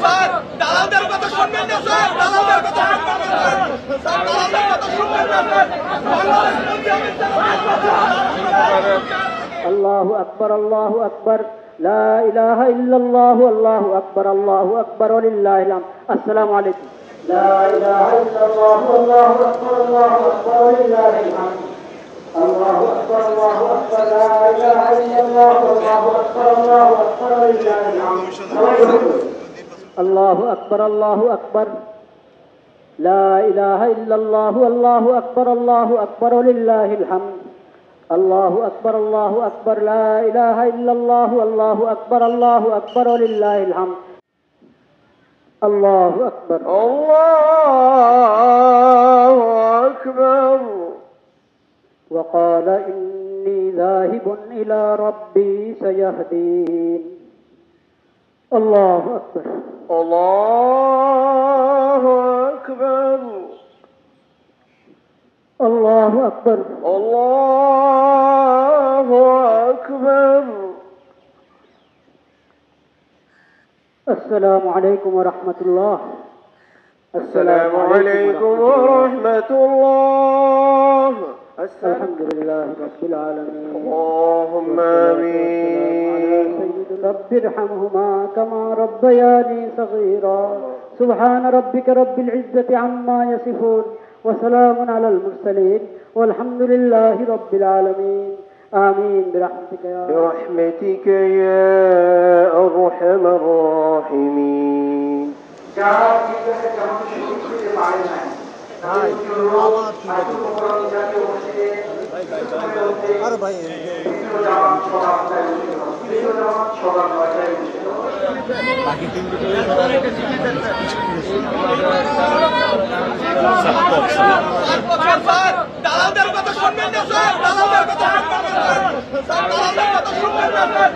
Sir দালালদের কথা শুনবেন না স্যার, দালালদের কথা শুনবেন না স্যার, দালালদের কথা শুনবেন না স্যার। আল্লাহু আকবার, আল্লাহু আকবার, লা ইলাহা ইল্লাল্লাহ, আল্লাহু আকবার, আল্লাহু আকবার, ওয়ালিল্লাহিল হামদ। আসসালামু আলাইকুম। লা ইলাহা ইল্লাল্লাহ, আল্লাহু আকবার, আল্লাহু আকবার, ওয়ালিল্লাহিল হামদ। আল্লাহু আকবার, আল্লাহু আকবার, লা ইলাহা ইল্লাল্লাহ, আল্লাহু আকবার, আল্লাহু আকবার, ওয়ালিল্লাহিল হামদ। আল্লাহু আকবার, আল্লাহু আকবার, লা ইলাহা ইল্লাল্লাহ, আল্লাহু আকবার, আল্লাহু আকবার, ওয়ালিল্লাহিল হামদ। আল্লাহু আকবার, আল্লাহু আকবার, লা ইলাহা ইল্লাল্লাহ, আল্লাহু আকবার, আল্লাহু আকবার, ওয়ালিল্লাহিল হামদ। আল্লাহু আকবার, আল্লাহু আকবার। وقال إني ذاهب إلى ربي سيهدين. الله أكبر، الله أكبر، الله أكبر، الله أكبر. السلام عليكم ورحمة الله. السلام عليكم ورحمة الله. الحمد لله رب العالمين. اللهم آمين. رب ارحمهما كما ربياني صغيرا. سبحان ربك رب العزة عما يصفون وسلام على المرسلين والحمد لله رب العالمين. آمين برحمتك يا أرحم الراحمين. দালালদের কথা শুনবেন না স্যার, দালালদের কথা শুনবেন না স্যার, দালালদের কথা শুনবেন না স্যার।